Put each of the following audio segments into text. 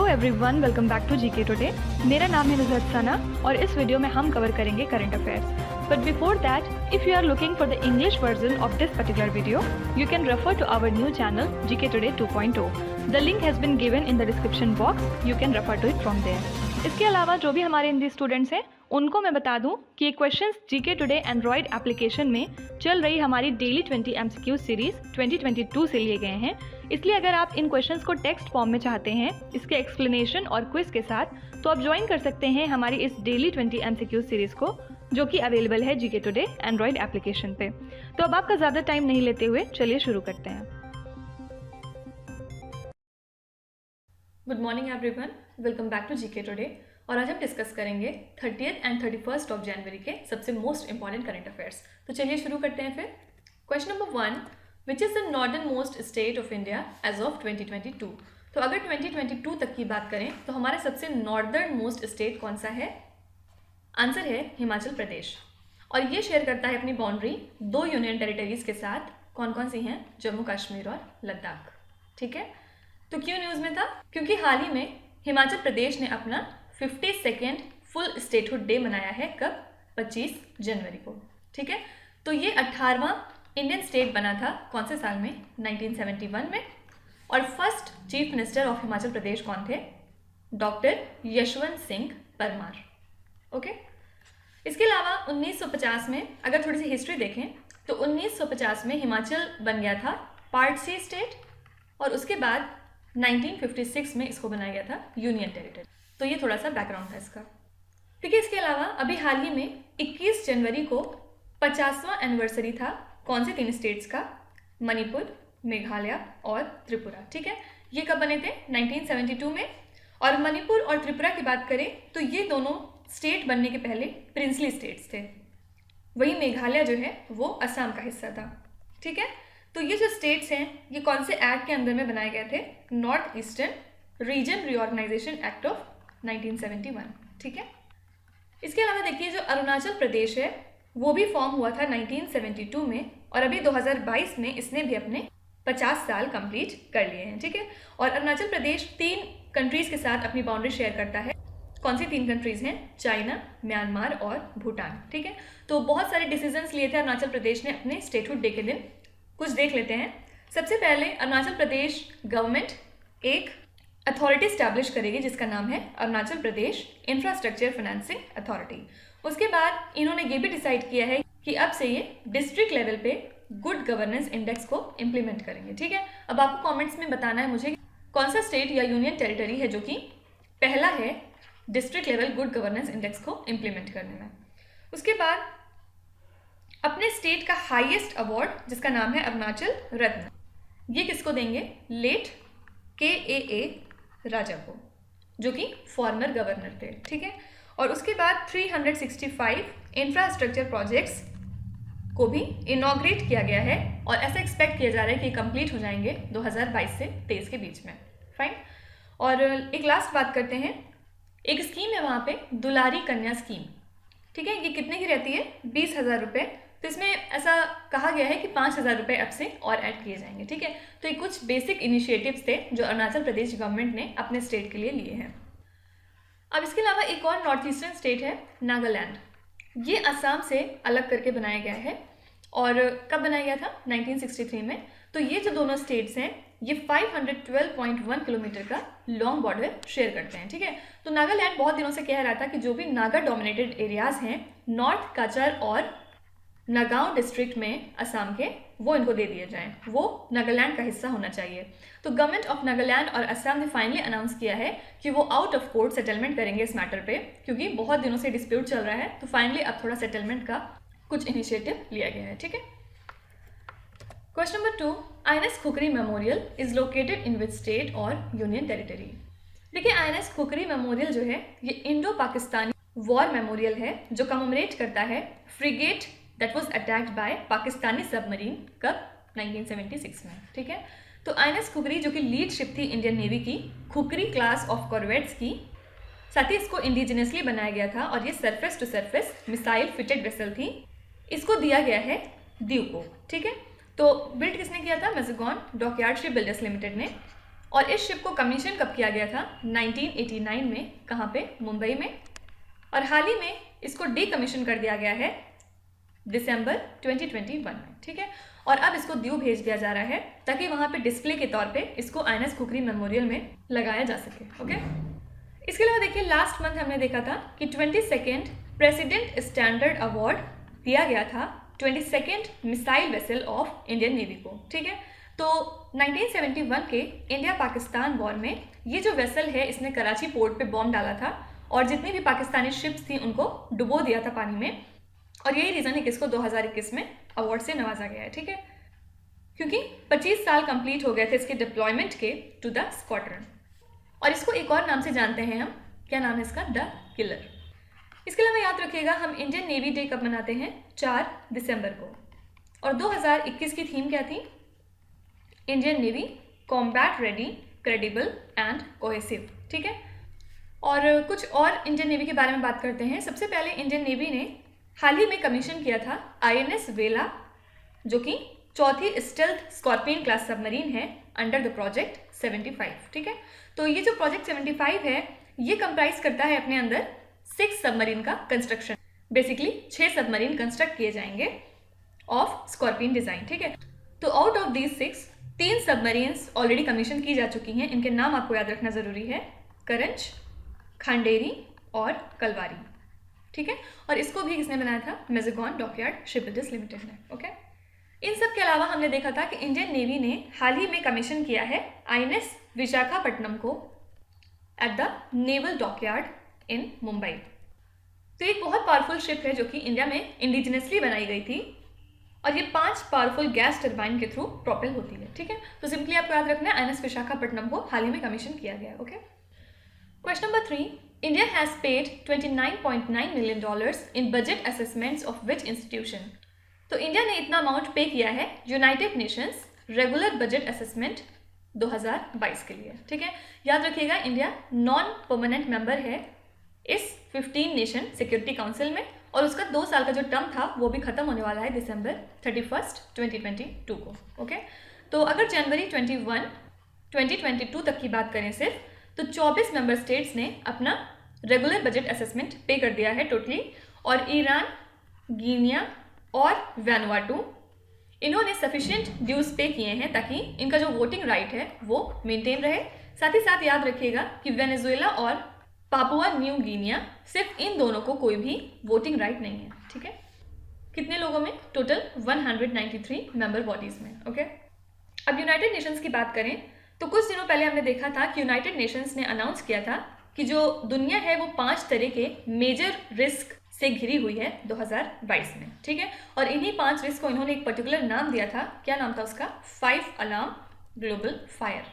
Everyone, welcome back to GK Today. मेरा नाम है नुज़हत सना और इस वीडियो में हम कवर करेंगे current affairs. But before that, if you are looking for the English version of this particular video, you can refer to our new channel GK Today 2.0। The link has been given in the description box, you can refer to it from there. इसके अलावा जो भी हमारे Hindi students हैं उनको मैं बता दूं कि ये questions GK today Android application में चल रही हमारी डेली 20 MCQ सीरीज 2022 से लिए गए हैं। इसलिए अगर आप इन क्वेश्चंस को टेक्स्ट फॉर्म में चाहते हैं इसके एक्सप्लेनेशन और क्विज के साथ, तो आप ज्वाइन कर सकते हैं हमारी इस डेली 20 MCQ सीरीज को, जो कि अवेलेबल है जीके टुडे एंड्रॉयड एप्लीकेशन पे। तो अब आपका ज़्यादा टाइम नहीं लेते हुए चलिए शुरू करते हैं। Good morning everyone, welcome back to GK Today. और आज हम डिस्कस करेंगे 30th and 31st of January के सबसे मोस्ट इंपॉर्टेंट करंट अफेयर्स। तो चलिए शुरू करते हैं फिर। Question number 1, which is the northern most state of India as of 2022। तो अगर 2022 तक की बात करें तो हमारा सबसे नॉर्दर्न मोस्ट स्टेट कौन सा है? आंसर है हिमाचल प्रदेश। और ये शेयर करता है अपनी बाउंड्री 2 यूनियन टेरिटरीज के साथ। कौन कौन सी हैं? जम्मू कश्मीर और लद्दाख। ठीक है, तो क्यों न्यूज़ में था? क्योंकि हाल ही में हिमाचल प्रदेश ने अपना 52nd फुल स्टेटहुड डे मनाया है। कब? 25 जनवरी को। ठीक है, तो ये 18वां इंडियन स्टेट बना था। कौन से साल में? 1971 में। और first chief minister of Himachal Pradesh कौन थे? डॉक्टर यशवंत सिंह परमार। ओके, इसके अलावा 1950 में अगर थोड़ी सी हिस्ट्री देखें तो 1950 में हिमाचल बन गया था पार्ट सी स्टेट, और उसके बाद 1956 में इसको बनाया गया था यूनियन टेरिटरी। तो ये थोड़ा सा बैकग्राउंड था इसका। ठीक है, इसके अलावा अभी हाल ही में 21 जनवरी को 50वां एनिवर्सरी था। कौन से 3 स्टेट्स का? मणिपुर, मेघालय और त्रिपुरा। ठीक है, ये कब बने थे? 1972 में। और मणिपुर और त्रिपुरा की बात करें तो ये दोनों स्टेट बनने के पहले प्रिंसली स्टेट्स थे। वही मेघालय जो है वो असम का हिस्सा था। ठीक है, तो ये जो स्टेट्स हैं ये कौन से एक्ट के अंदर में बनाए गए थे? North Eastern Region Reorganisation Act of 1971। ठीक है, इसके अलावा देखिए जो अरुणाचल प्रदेश है वो भी फॉर्म हुआ था 1972 में, और अभी 2022 में इसने भी अपने 50 साल कंप्लीट कर लिए हैं। ठीक है, और अरुणाचल प्रदेश 3 कंट्रीज के साथ अपनी बाउंड्री शेयर करता है। कौन सी 3 कंट्रीज हैं? चाइना, म्यांमार और भूटान। ठीक है, तो बहुत सारे डिसीजंस लिए थे अरुणाचल प्रदेश ने अपने स्टेटहुड डे के दिन। कुछ देख लेते हैं। सबसे पहले अरुणाचल प्रदेश गवर्नमेंट एक अथॉरिटी स्टैब्लिश करेगी जिसका नाम है Arunachal Pradesh infrastructure financing authority. उसके बाद इन्होंने ये भी डिसाइड किया है कि अब से ये डिस्ट्रिक्ट लेवल पे गुड गवर्नेंस इंडेक्स को इम्प्लीमेंट करेंगे। ठीक है, अब आपको कमेंट्स में बताना है मुझे कौन सा स्टेट या यूनियन टेरिटरी है जो कि पहला है district level good governance index को इम्प्लीमेंट करने में। उसके बाद अपने स्टेट का हाईएस्ट अवार्ड जिसका नाम है अरुणाचल रत्न, ये किसको देंगे? लेट KAA राजा को, जो कि फॉर्मर गवर्नर थे। ठीक है, और उसके बाद 365 इंफ्रास्ट्रक्चर प्रोजेक्ट्स को भी इनॉग्रेट किया गया है, और ऐसा एक्सपेक्ट किया जा रहा है कि कंप्लीट हो जाएंगे 2022 से 23 के बीच में। फाइन, और एक लास्ट बात करते हैं। एक स्कीम है वहाँ पे, दुलारी कन्या स्कीम। ठीक है, ये कितने की रहती है? 20,000 रुपये। तो इसमें ऐसा कहा गया है कि 5,000 रुपये अब से और ऐड किए जाएंगे। ठीक है, तो ये कुछ बेसिक इनिशिएटिव्स थे जो अरुणाचल प्रदेश गवर्नमेंट ने अपने स्टेट के लिए लिए हैं। अब इसके अलावा एक और नॉर्थ ईस्टर्न स्टेट है नागालैंड। ये असम से अलग करके बनाया गया है, और कब बनाया गया था? 1963 में। तो ये जो दोनों स्टेट्स हैं ये 512.1 किलोमीटर का लॉन्ग बॉर्डर शेयर करते हैं। ठीक है, तो नागालैंड बहुत दिनों से कह रहा था कि जो भी नागा डोमिनेटेड एरियाज हैं नॉर्थ काचार और नगांव डिस्ट्रिक्ट में असम के, वो इनको दे दिए जाएं, वो नागालैंड का हिस्सा होना चाहिए। तो गवर्नमेंट ऑफ नागालैंड और असम ने फाइनली अनाउंस किया है कि वो आउट ऑफ कोर्ट सेटलमेंट करेंगे इस मैटर पे, क्योंकि बहुत दिनों से डिस्प्यूट चल रहा है। तो फाइनली अब थोड़ा सेटलमेंट का कुछ इनिशिएटिव लिया गया है। ठीक है, question number 2, INS khukri memorial is located in which state और यूनियन टेरिटरी। देखिए, INS खुकरी मेमोरियल जो है ये इंडो पाकिस्तानी वॉर मेमोरियल है जो कमेमोरेट करता है frigate that was attacked by Pakistani submarine. कब? 1976 में। ठीक है, तो INS खुकरी जो कि लीड शिप थी इंडियन नेवी की, खुकरी क्लास ऑफ कॉर्वेट्स की, साथ ही इसको इंडिजिनियसली बनाया गया था, और ये surface to surface missile fitted vessel थी। इसको दिया गया है दीव को। ठीक है, तो बिल्ड किसने किया था? मैज़ेगॉन डॉकयार्ड शिप बिल्डर्स लिमिटेड ने। और इस शिप को कमीशन कब किया गया था? 1989 में। कहाँ पे? मुंबई में। और हाल ही में इसको डीकमीशन कर दिया गया है दिसंबर 2021 में, ठीक है। और अब इसको दीव भेज दिया जा रहा है ताकि वहाँ पे डिस्प्ले के तौर पे इसको INS खुखरी मेमोरियल में लगाया जा सके, ओके। इसके अलावा देखिए लास्ट मंथ हमने देखा था कि 22nd प्रेसिडेंट स्टैंडर्ड अवार्ड दिया गया था 22nd missile vessel of Indian navy को, ठीक है। तो 1971 के इंडिया पाकिस्तान वॉर में ये जो वेसल है इसने कराची पोर्ट पे बॉम्ब डाला था और जितनी भी पाकिस्तानी शिप्स थी उनको डुबो दिया था पानी में, और यही रीज़न है कि इसको 2021 में अवार्ड से नवाजा गया है, ठीक है, क्योंकि 25 साल कंप्लीट हो गए थे इसके डिप्लॉयमेंट के टू द स्क्वाड्रन। और इसको एक और नाम से जानते हैं हम, क्या नाम है इसका? The killer. इसके अलावा याद रखिएगा हम इंडियन नेवी डे कब मनाते हैं? 4 दिसंबर को। और 2021 की थीम क्या थी? Indian navy combat ready, credible and cohesive, ठीक है। और कुछ और इंडियन नेवी के बारे में बात करते हैं। सबसे पहले इंडियन नेवी ने हाल ही में कमीशन किया था INS वेला, जो कि चौथी स्टेल्थ स्कॉर्पियन क्लास सबमरीन है अंडर द प्रोजेक्ट 75, ठीक है। तो ये जो प्रोजेक्ट 75 है ये कंप्राइज करता है अपने अंदर 6 सबमरीन का कंस्ट्रक्शन। बेसिकली 6 सबमरीन कंस्ट्रक्ट किए जाएंगे ऑफ स्कॉर्पियन डिजाइन, ठीक है। तो out of these 6 3 submarines already commission की जा चुकी हैं। इनके नाम आपको याद रखना जरूरी है, करंज, खांडेरी और कलवारी, ठीक है। और इसको भी किसने बनाया था? मेज़ेगॉन डॉकयार्ड शिपबिल्डर्स लिमिटेड ने, ओके। इन सब के अलावा हमने देखा था कि इंडियन नेवी ने हाल ही में कमीशन किया है INS विशाखापट्टनम को एट द नेवल डॉकयार्ड इन मुंबई। तो एक बहुत पावरफुल शिप है जो कि इंडिया में इंडिजिनसली बनाई गई थी और ये 5 पावरफुल गैस टर्बाइन के थ्रू प्रोपेल होती है, ठीक है। तो सिंपली आपको याद रखना है INS विशाखापट्टनम को हाल ही में कमीशन किया गया है, okay. Question number 3, India has paid $29.9 million in budget assessments of which institution? तो इंडिया ने इतना अमाउंट पे किया है United Nations regular budget assessment 2022 के लिए, ठीक है। याद रखिएगा इंडिया नॉन परमानेंट मेंबर है इस 15 नेशन सिक्योरिटी काउंसिल में और उसका 2 साल का जो टर्म था वो भी खत्म होने वाला है दिसंबर 31, 2022 को, ओके। तो अगर जनवरी 21, 2022 तक की बात करें सिर्फ, तो 24 मेंबर स्टेट्स ने अपना रेगुलर बजट असेसमेंट पे कर दिया है टोटली, और ईरान, गिनिया और वैनुआटू इन्होंने सफिशिएंट ड्यूज पे किए हैं ताकि इनका जो वोटिंग राइट है वो मेंटेन रहे। साथ ही साथ याद रखिएगा कि वेनेजुएला और पापुआ न्यू गिनिया, सिर्फ इन दोनों को कोई भी वोटिंग राइट नहीं है, ठीक है। कितने लोगों में? टोटल 193 मेंबर बॉडीज में, ओके। अब यूनाइटेड नेशंस की बात करें तो कुछ दिनों पहले हमने देखा था कि यूनाइटेड नेशंस ने अनाउंस किया था कि जो दुनिया है वो 5 तरह के मेजर रिस्क से घिरी हुई है 2022 में, ठीक है। और इन्हीं 5 रिस्क को इन्होंने एक पर्टिकुलर नाम दिया था। क्या नाम था उसका? 5 अलार्म ग्लोबल फायर।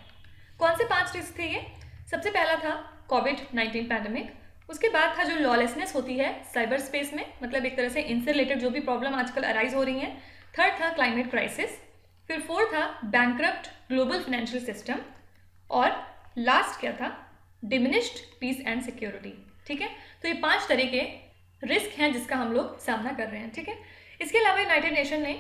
कौन से 5 रिस्क थे ये? सबसे पहला था कोविड-19 पैंडेमिक, उसके बाद था जो लॉलेसनेस होती है साइबर स्पेस में, मतलब एक तरह से इनसे रिलेटेड जो भी प्रॉब्लम आजकल अराइज हो रही हैं। थर्ड था क्लाइमेट क्राइसिस, फिर 4 था बैंकरप्ट ग्लोबल फाइनेंशियल सिस्टम, और लास्ट क्या था? डिमिनिश्ड पीस एंड सिक्योरिटी, ठीक है। तो ये 5 तरह के रिस्क हैं जिसका हम लोग सामना कर रहे हैं, ठीक है। इसके अलावा यूनाइटेड नेशन ने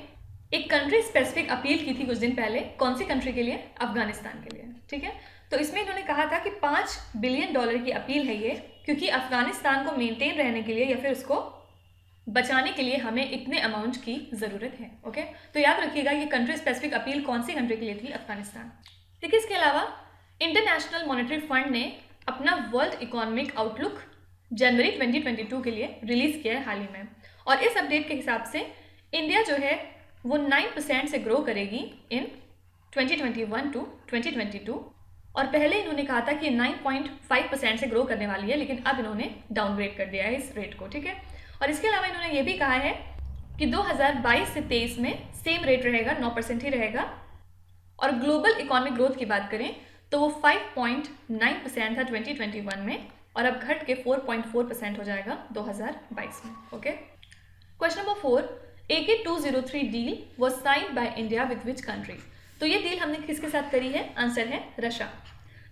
एक कंट्री स्पेसिफिक अपील की थी कुछ दिन पहले। कौन सी कंट्री के लिए? अफगानिस्तान के लिए, ठीक है। तो इसमें इन्होंने कहा था कि $5 बिलियन की अपील है ये, क्योंकि अफगानिस्तान को मेंटेन रहने के लिए या फिर उसको बचाने के लिए हमें इतने अमाउंट की ज़रूरत है, ओके। तो याद रखिएगा ये कंट्री स्पेसिफिक अपील कौन सी कंट्री के लिए थी? अफगानिस्तान, ठीक है। इसके अलावा इंटरनेशनल मॉनेटरी फंड ने अपना वर्ल्ड इकोनॉमिक आउटलुक जनवरी 2022 के लिए रिलीज़ किया है हाल ही में, और इस अपडेट के हिसाब से इंडिया जो है वो 9% से ग्रो करेगी इन 2021 टू 2022, और पहले इन्होंने कहा था कि 9.5% से ग्रो करने वाली है, लेकिन अब इन्होंने डाउनग्रेड कर दिया है इस रेट को, ठीक है। और इसके अलावा इन्होंने ये भी कहा है कि 2022 से 23 में सेम रेट रहेगा, 9% ही रहेगा। और ग्लोबल इकोनॉमिक ग्रोथ की बात करें तो वो 5.9% था 2021 में, और अब घट के 4.4% हो जाएगा 2022 में, okay. Question number 4, AK-203 deal was signed by India with which country? तो ये डील हमने किसके साथ करी है? आंसर है रशिया।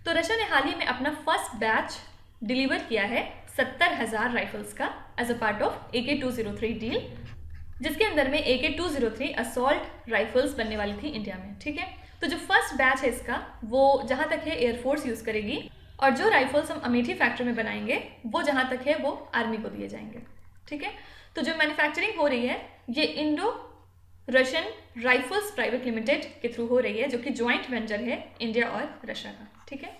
तो रशिया ने हाल ही में अपना फर्स्ट बैच डिलीवर किया है 70,000 राइफल्स का as a part of AK-203 deal, जिसके अंदर में AK-203 असॉल्ट राइफल्स बनने वाली थी इंडिया में, ठीक है। तो जो फर्स्ट बैच है इसका वो जहाँ तक है एयरफोर्स यूज़ करेगी, और जो राइफल्स हम अमेठी फैक्ट्री में बनाएंगे वो जहाँ तक है वो आर्मी को दिए जाएंगे। ठीक है, तो जो मैन्युफैक्चरिंग हो रही है ये Indo Russian rifles private limited के थ्रू हो रही है, जो कि ज्वाइंट वेंचर है इंडिया और रशिया का। ठीक है,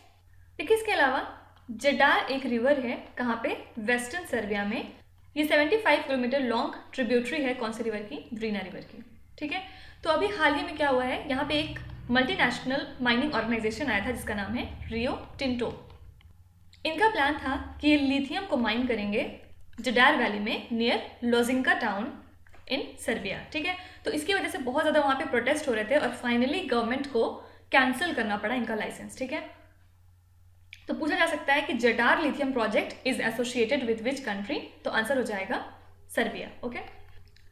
देखिए इसके अलावा जडार एक रिवर है, कहाँ पे, वेस्टर्न सर्बिया में। ये 75 किलोमीटर लॉन्ग ट्रिब्यूटरी है कौन सी रिवर की, द्रीना रिवर की। ठीक है, तो अभी हाल ही में क्या हुआ है, यहाँ पे एक मल्टीनेशनल माइनिंग ऑर्गेनाइजेशन आया था जिसका नाम है रियो टिंटो। इनका प्लान था कि ये लिथियम को माइन करेंगे जडार वैली में नियर लोजिंका टाउन इन सर्बिया। ठीक है, तो इसकी वजह से बहुत ज़्यादा वहाँ पे प्रोटेस्ट हो रहे थे और फाइनली गवर्नमेंट को कैंसिल करना पड़ा इनका लाइसेंस। ठीक है, तो पूछा जा सकता है कि Jadar lithium project is associated with which country, तो आंसर हो जाएगा सर्बिया। ओके,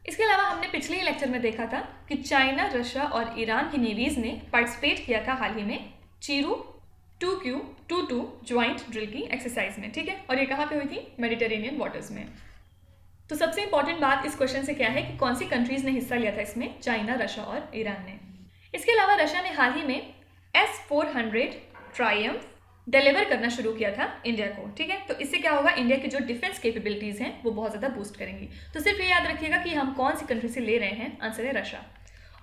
इसके अलावा हमने पिछले ही लेक्चर में देखा था कि चाइना, रशिया और ईरान की नेवीज ने पार्टिसिपेट किया था हाल ही में चीरू 2Q22 ज्वाइंट ड्रिल की एक्सरसाइज में। ठीक है, और ये कहाँ पे हुई थी, मेडिटेरेनियन वाटर्स में। तो सबसे इंपॉर्टेंट बात इस क्वेश्चन से क्या है कि कौन सी कंट्रीज ने हिस्सा लिया था इसमें, चाइना, रशिया और ईरान ने। इसके अलावा रशिया ने हाल ही में S-400 ट्रायम्फ डिलीवर करना शुरू किया था इंडिया को। ठीक है, तो इससे क्या होगा, इंडिया की जो डिफेंस कैपेबिलिटीज हैं वो बहुत ज़्यादा बूस्ट करेंगी। तो सिर्फ ये याद रखिएगा कि हम कौन सी कंट्री से ले रहे हैं, आंसर है रशिया।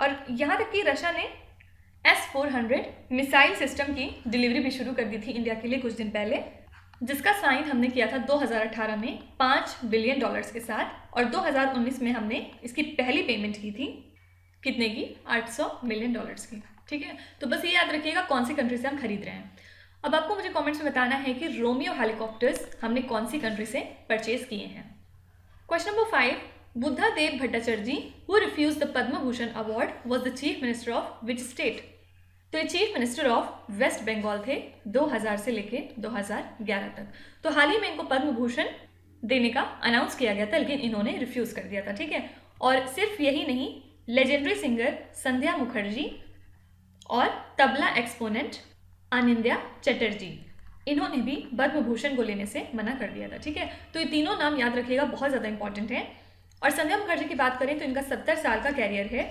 और यहाँ तक कि रशिया ने S-400 मिसाइल सिस्टम की डिलीवरी भी शुरू कर दी थी इंडिया के लिए कुछ दिन पहले, जिसका साइन हमने किया था 2018 में $5 बिलियन के साथ, और 2019 में हमने इसकी पहली पेमेंट की थी, कितने की, $800 मिलियन की। ठीक है, तो बस ये याद रखिएगा कौन सी कंट्री से हम खरीद रहे हैं। अब आपको मुझे कमेंट्स में बताना है कि रोमियो हेलीकॉप्टर्स हमने कौन सी कंट्री से परचेज किए हैं। Question number 5, Buddhadeb Bhattacharya who refused the Padma Bhushan award was the chief minister of which state. तो ये chief minister of West Bengal थे 2000 से लेके 2011 तक। तो हाल ही में इनको पद्म भूषण देने का अनाउंस किया गया था, लेकिन इन्होंने रिफ्यूज कर दिया था। ठीक है, और सिर्फ यही नहीं, लेजेंडरी सिंगर संध्या मुखर्जी और तबला एक्सपोनेंट आनंद्या चटर्जी, इन्होंने भी पद्म भूषण को लेने से मना कर दिया था। ठीक है, तो ये तीनों नाम याद रखिएगा, बहुत ज़्यादा इंपॉर्टेंट है। और संध्या मुखर्जी की बात करें तो इनका 70 साल का कैरियर है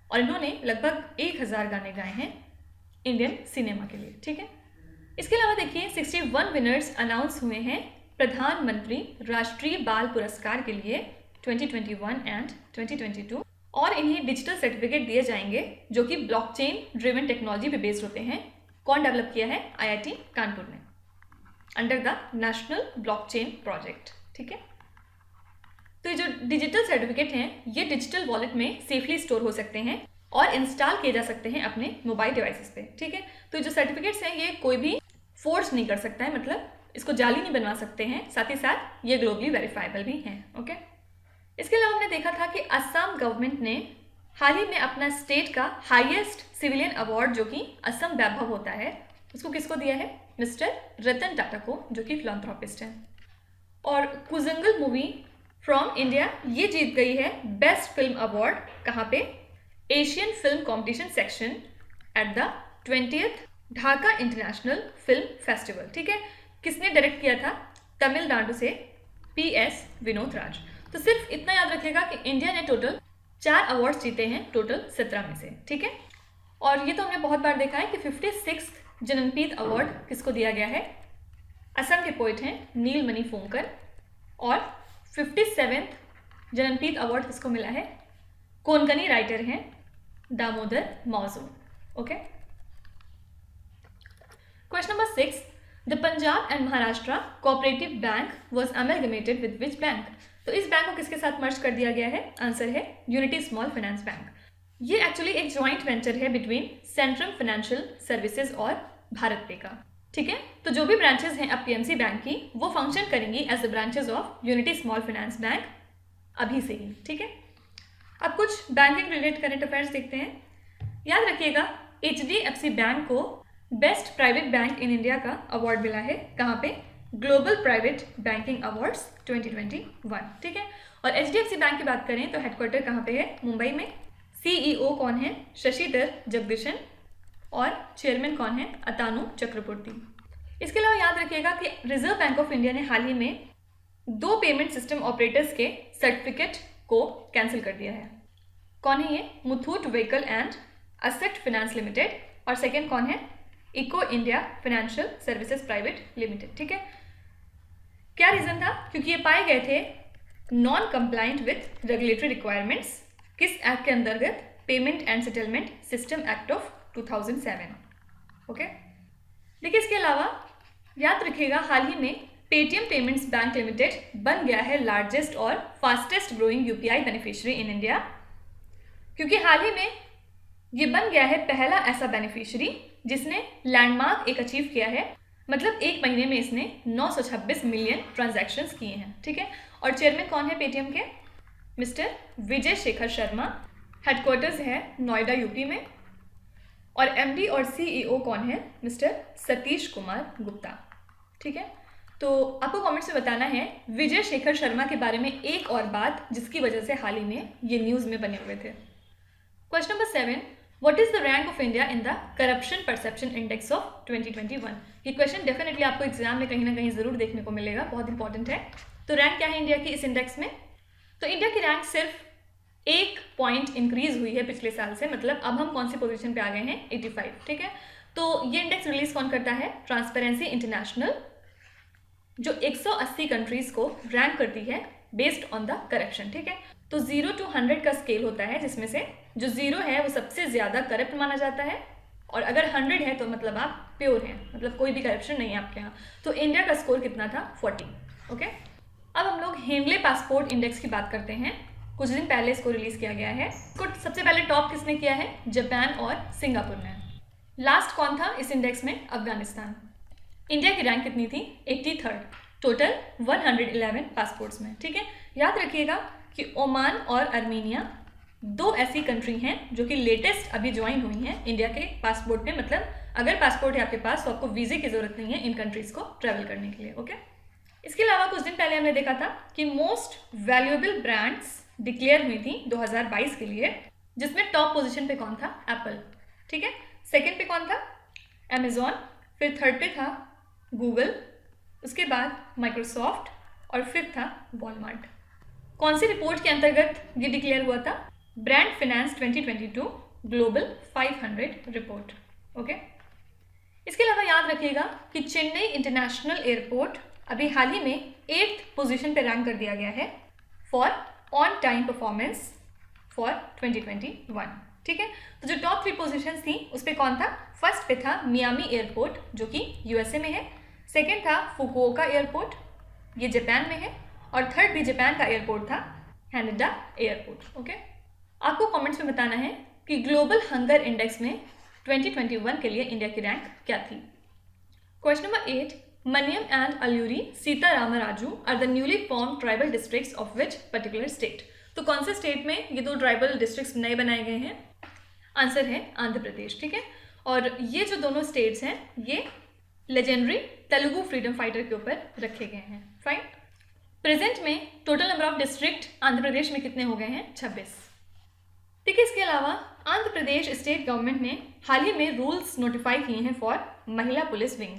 और इन्होंने लगभग 1000 गाने गाए हैं इंडियन सिनेमा के लिए। ठीक है, इसके अलावा देखिए 61 विनर्स अनाउंस हुए हैं प्रधानमंत्री राष्ट्रीय बाल पुरस्कार के लिए 2021 एंड 2022, और इन्हें डिजिटल सर्टिफिकेट दिए जाएंगे जो कि ब्लॉकचेन ड्रिवन टेक्नोलॉजी पे बेस्ड होते हैं। कौन डेवलप किया है, IIT कानपुर ने, under the national blockchain project. ठीक है, तो ये जो डिजिटल सर्टिफिकेट हैं ये डिजिटल वॉलेट में सेफली स्टोर हो सकते हैं और इंस्टॉल किए जा सकते हैं अपने मोबाइल डिवाइसेस पे। ठीक है, तो जो सर्टिफिकेट्स हैं ये कोई भी फोर्ज नहीं कर सकता है, मतलब इसको जाली नहीं बनवा सकते हैं, साथ ही साथ ये ग्लोबली वेरीफाइबल भी हैं। ओके, इसके अलावा हमने देखा था कि असम गवर्नमेंट ने हाल ही में अपना स्टेट का हाईएस्ट सिविलियन अवार्ड जो कि असम वैभव होता है उसको किसको दिया है, मिस्टर रतन टाटा को, जो कि फिलैंथ्रोपिस्ट हैं। और कुजंगल मूवी फ्रॉम इंडिया ये जीत गई है बेस्ट फिल्म अवार्ड, कहाँ पे, Asian film competition section at the 20th Dhaka international film festival. ठीक है, किसने डायरेक्ट किया था, तमिलनाडु से PS विनोद राज। तो सिर्फ इतना याद रखिएगा कि इंडिया ने टोटल 4 अवार्ड्स जीते हैं टोटल 17 में से। ठीक है, और ये तो हमने बहुत बार देखा है कि 56th जननपीठ अवार्ड किसको दिया गया है, असम के पोइट हैं नीलमणि फुंकर, और 57th जननपीठ अवार्ड किसको मिला है, कोंकणी राइटर हैं Damodar Mauzo. Okay, question number 6, the Punjab and Maharashtra cooperative bank was amalgamated with which bank. तो इस बैंक को किसके साथ मर्ज कर दिया गया है, आंसर है यूनिटी स्मॉल फाइनेंस बैंक। ये एक्चुअली एक ज्वाइंट वेंचर है बिटवीन सेंट्रम फाइनेंशियल सर्विसेज और भारत पे का। ठीक है, तो जो भी ब्रांचेस हैं अब PMC बैंक की वो फंक्शन करेंगी as the branches of Unity Small Finance Bank अभी से ही। ठीक है, अब कुछ बैंकिंग रिलेटेड करंट अफेयर्स देखते हैं। याद रखिएगा HDFC बैंक को best private bank in India का अवार्ड मिला है, कहाँ पे, ग्लोबल प्राइवेट बैंकिंग अवार्ड्स 2021। ठीक है, और HDFC बैंक की बात करें तो हेडक्वार्टर कहाँ पे है, मुंबई में। CEO कौन है, शशिधर जगदीशन, और चेयरमैन कौन है, अतानु चक्रवर्ती। इसके अलावा याद रखिएगा कि रिजर्व बैंक ऑफ इंडिया ने हाल ही में 2 पेमेंट सिस्टम ऑपरेटर्स के सर्टिफिकेट को कैंसिल कर दिया है। कौन है ये, Muthoot vehicle and asset finance limited और सेकेंड कौन है, Eco India financial services private limited. ठीक है, क्या रीजन था, क्योंकि ये पाए गए थे non compliant with regulatory requirements, किस एक्ट के अंतर्गत, payment and settlement system act of 2007। Okay, देखिए इसके अलावा याद रखिएगा हाल ही में पेटीएम पेमेंट्स बैंक लिमिटेड बन गया है लार्जेस्ट और fastest growing UPI beneficiary in India, क्योंकि हाल ही में ये बन गया है पहला ऐसा बेनिफिशियरी जिसने लैंडमार्क एक अचीव किया है, मतलब एक महीने में इसने 926 मिलियन ट्रांजैक्शंस किए हैं। ठीक है, और चेयरमैन कौन है पेटीएम के, मिस्टर विजय शेखर शर्मा, हेडक्वार्टर्स है नोएडा यूपी में, और एमडी और सीईओ कौन है, मिस्टर सतीश कुमार गुप्ता। ठीक है, तो आपको कमेंट्स में बताना है विजय शेखर शर्मा के बारे में एक और बात जिसकी वजह से हाल ही में ये न्यूज़ में बने हुए थे। Question number 7, what is the rank of India in the corruption perception index of 2021। ये क्वेश्चन डेफिनेटली आपको एग्जाम में कहीं ना कहीं जरूर देखने को मिलेगा, बहुत इंपॉर्टेंट है। तो रैंक क्या है इंडिया की इस इंडेक्स में, तो इंडिया की रैंक सिर्फ 1 पॉइंट इंक्रीज हुई है पिछले साल से, मतलब अब हम कौन सी पोजीशन पे आ गए हैं, 85। ठीक है, तो ये इंडेक्स रिलीज कौन करता है, ट्रांसपेरेंसी इंटरनेशनल, जो 180 कंट्रीज को रैंक करती है बेस्ड ऑन द करप्शन। ठीक है, तो 0 to 100 का स्केल होता है, जिसमें से जो 0 है वो सबसे ज्यादा करप्ट माना जाता है, और अगर 100 है तो मतलब आप प्योर हैं, मतलब कोई भी करप्शन नहीं है आपके यहाँ। तो इंडिया का स्कोर कितना था, 40। ओके, अब हम लोग हेनले पासपोर्ट इंडेक्स की बात करते हैं। कुछ दिन पहले इसको रिलीज किया गया है। इसको सबसे पहले टॉप किसने किया है, जापान और सिंगापुर ने। लास्ट कौन था इस इंडेक्स में, अफगानिस्तान। इंडिया की रैंक कितनी थी, 83rd, टोटल 111 पासपोर्ट्स में। ठीक है, याद रखिएगा कि ओमान और अर्मीनिया 2 ऐसी कंट्री हैं जो कि लेटेस्ट अभी ज्वाइन हुई हैं इंडिया के पासपोर्ट में, मतलब अगर पासपोर्ट है आपके पास तो आपको वीजे की जरूरत नहीं है इन कंट्रीज को ट्रैवल करने के लिए। ओके, इसके अलावा कुछ दिन पहले हमने देखा था कि मोस्ट वैल्यूएबल ब्रांड्स डिक्लेयर हुई थी 2022 के लिए, जिसमें टॉप पोजीशन पे कौन था, एप्पल। ठीक है, सेकंड पे कौन था, अमेजॉन, फिर थर्ड पे था गूगल, उसके बाद माइक्रोसॉफ्ट, और फिफ्थ था वॉलमार्ट। कौन सी रिपोर्ट के अंतर्गत ये डिक्लेयर हुआ था, brand finance 2022 global 500 report. Okay, इसके अलावा याद रखिएगा कि चेन्नई इंटरनेशनल एयरपोर्ट अभी हाल ही में 8th पोजीशन पे रैंक कर दिया गया है for on time performance for 2021। ठीक है, तो जो टॉप 3 पोजीशंस थी उस पे कौन था, फर्स्ट पे था मियामी एयरपोर्ट जो कि यूएसए में है, सेकेंड था फुकुओका एयरपोर्ट, ये जापान में है, और थर्ड भी जापान का एयरपोर्ट था, हैनेडा एयरपोर्ट। ओके, आपको कमेंट्स में बताना है कि ग्लोबल हंगर इंडेक्स में 2021 के लिए इंडिया की रैंक क्या थी। Question number 8, Manyam and Alluri Sitarama Raju are the newly form tribal districts of which particular state. तो कौन से स्टेट में ये 2 ट्राइबल डिस्ट्रिक्ट्स नए बनाए गए हैं, आंसर है आंध्र प्रदेश। ठीक है, और ये जो दोनों स्टेट्स हैं ये लेजेंडरी तेलुगु फ्रीडम फाइटर के ऊपर रखे गए हैं। फाइन, प्रेजेंट में total number of district Andhra Pradesh में कितने हो गए हैं, 26। ठीक है, इसके अलावा आंध्र प्रदेश स्टेट गवर्नमेंट ने हाल ही में रूल्स नोटिफाई किए हैं फॉर महिला पुलिस विंग,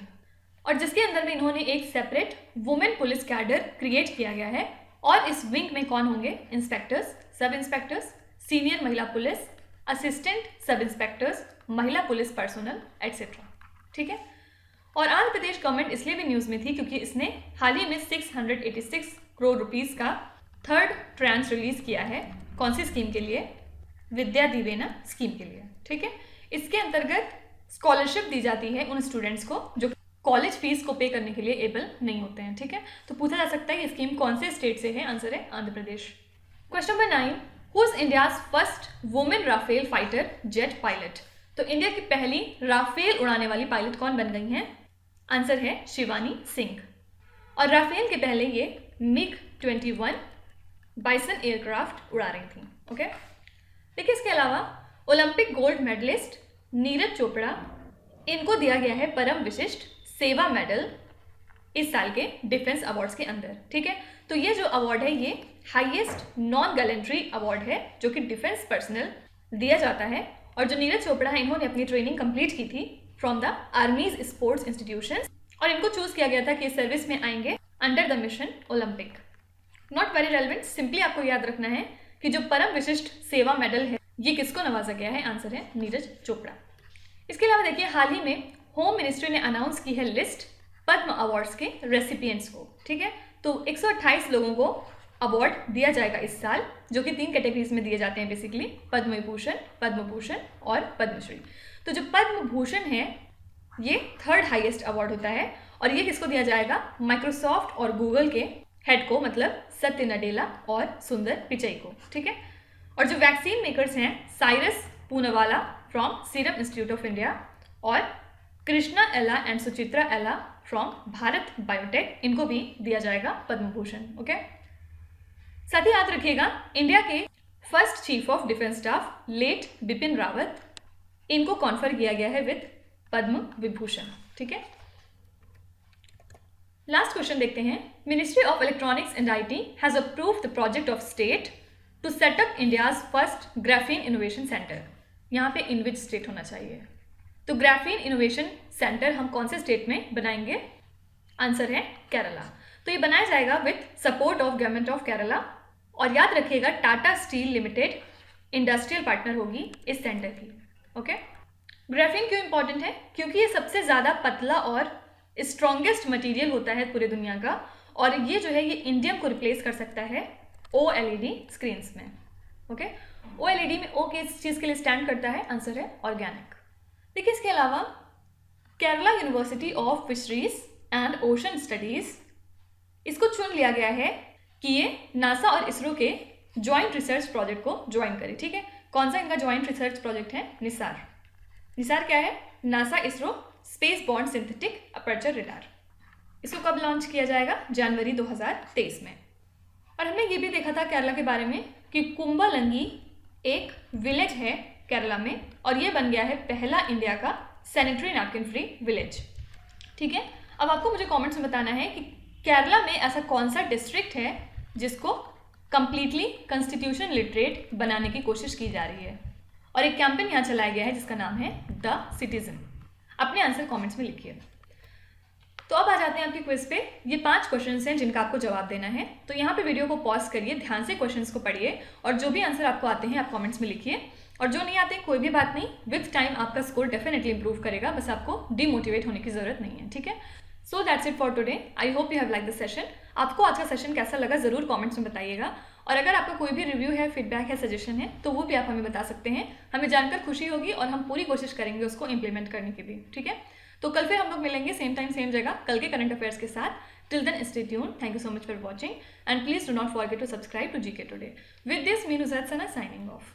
और जिसके अंदर में इन्होंने एक separate women police cadre create किया गया है, और इस विंग में कौन होंगे, इंस्पेक्टर्स, सब इंस्पेक्टर्स, सीनियर महिला पुलिस, असिस्टेंट सब इंस्पेक्टर्स, महिला पुलिस पर्सनल एटसेट्रा। ठीक है, और आंध्र प्रदेश गवर्नमेंट इसलिए भी न्यूज़ में थी क्योंकि इसने हाल ही में 686 करोड़ रुपीस का 3rd ट्रांच रिलीज किया है। कौन सी स्कीम के लिए, विद्या दिवेना स्कीम के लिए। ठीक है, इसके अंतर्गत स्कॉलरशिप दी जाती है उन स्टूडेंट्स को जो कॉलेज फीस को पे करने के लिए एबल नहीं होते हैं। ठीक है, तो पूछा जा सकता है ये स्कीम कौन से स्टेट से है, आंसर है Andhra Pradesh. Question number 9, who is India's first women Rafale fighter jet pilot. तो इंडिया की पहली राफेल उड़ाने वाली पायलट कौन बन गई हैं, आंसर है शिवानी सिंह, और राफेल के पहले ये मिग 21 बाइसन एयरक्राफ्ट उड़ा रही थी। ओके, देखिए इसके अलावा Olympic gold medallist Neeraj Chopra, इनको दिया गया है परम विशिष्ट सेवा मेडल इस साल के डिफेंस अवार्ड्स के अंदर। ठीक है, तो ये जो अवार्ड है ये हाईएस्ट नॉन गैलेंट्री अवार्ड है जो कि डिफेंस पर्सनल दिया जाता है, और जो नीरज चोपड़ा है इन्होंने अपनी ट्रेनिंग कंप्लीट की थी from the armies sports institutions, और इनको चूज किया गया था कि सर्विस में आएंगे under the mission Olympic. Not very relevant, simply आपको याद रखना है कि जो परम विशिष्ट सेवा मेडल है ये किसको नवाजा गया है, आंसर है नीरज चोपड़ा। इसके अलावा देखिए हाल ही में होम मिनिस्ट्री ने अनाउंस की है लिस्ट पद्म अवार्ड्स के रेसिपिएंट्स को, ठीक है। तो 128 लोगों को अवार्ड दिया जाएगा इस साल, जो कि 3 कैटेगरीज में दिए जाते हैं बेसिकली, पद्म भूषण और पद्मश्री। तो जो पद्म भूषण है ये 3rd हाईएस्ट अवार्ड होता है और ये किसको दिया जाएगा, माइक्रोसॉफ्ट और गूगल के हेड को, मतलब सत्य नडेला और सुंदर पिचई को, ठीक है। और जो वैक्सीन मेकर्स हैं Cyrus Poonawalla from serum institute of India और कृष्णा एला एंड सुचित्रा एला फ्रॉम भारत बायोटेक, इनको भी दिया जाएगा पद्म भूषण, ओके। साथ ही याद रखिएगा इंडिया के first chief of defence staff late Bipin Rawat, इनको कॉन्फर किया गया है विद पद्म विभूषण, ठीक है। लास्ट क्वेश्चन देखते हैं। Ministry of electronics and IT has approved the project of state to set up India's first graphene innovation centre. यहाँ पे इन विच स्टेट होना चाहिए, तो ग्राफीन इनोवेशन सेंटर हम कौन से स्टेट में बनाएंगे, आंसर है केरला। तो ये बनाया जाएगा with support of government of Kerala और याद रखिएगा Tata steel limited industrial partner होगी इस सेंटर की, ओके। ग्राफीन क्यों इंपॉर्टेंट है, क्योंकि ये सबसे ज़्यादा पतला और स्ट्रॉन्गेस्ट मटेरियल होता है पूरे दुनिया का और ये जो है ये इंडियम को रिप्लेस कर सकता है OLED स्क्रीन्स में, ओके। OLED में O किस चीज़ के लिए स्टैंड करता है, आंसर है ऑर्गेनिक। देखिए इसके अलावा Kerala university of fisheries and ocean studies, इसको चुन लिया गया है कि ये नासा और इसरो के ज्वाइंट रिसर्च प्रोजेक्ट को ज्वाइन करे, ठीक है। कौन सा इनका ज्वाइंट रिसर्च प्रोजेक्ट है, निसार। निसार क्या है, NASA ISRO space born synthetic aperture radar. इसको कब लॉन्च किया जाएगा, जनवरी 2023 में। और हमने ये भी देखा था केरला के बारे में कि कुंबालंगी एक विलेज है केरला में और ये बन गया है पहला इंडिया का सैनिटरी नैपकिन फ्री विलेज, ठीक है। अब आपको मुझे कमेंट्स में बताना है कि केरला में ऐसा कौन सा डिस्ट्रिक्ट है जिसको कंप्लीटली कॉन्स्टिट्यूशन लिटरेट बनाने की कोशिश की जा रही है और एक कैंपेन यहाँ चलाया गया है जिसका नाम है द सिटीजन। अपने आंसर कमेंट्स में लिखिए। तो अब आ जाते हैं आपके क्विज पे। ये 5 क्वेश्चंस हैं जिनका आपको जवाब देना है। तो यहाँ पे वीडियो को पॉज करिए, ध्यान से क्वेश्चंस को पढ़िए और जो भी आंसर आपको आते हैं आप कमेंट्स में लिखिए और जो नहीं आते कोई भी बात नहीं, विद टाइम आपका स्कोर डेफिनेटली इंप्रूव करेगा, बस आपको डिमोटिवेट होने की जरूरत नहीं है, ठीक है। So that's it for today. I hope you have like the session. आपको आज का सेशन कैसा लगा जरूर कमेंट्स में बताइएगा और अगर आपका कोई भी रिव्यू है, फीडबैक है, सजेशन है तो वो भी आप हमें बता सकते हैं। हमें जानकर खुशी होगी और हम पूरी कोशिश करेंगे उसको इम्प्लीमेंट करने की भी, ठीक है। तो कल फिर हम लोग मिलेंगे सेम टाइम सेम जगह कल के करंट अफेयर्स के साथ। Till then stay tuned. Thank you so much for watching and please do not forget to subscribe to GK today. With this Meenu Zaid Sana signing of.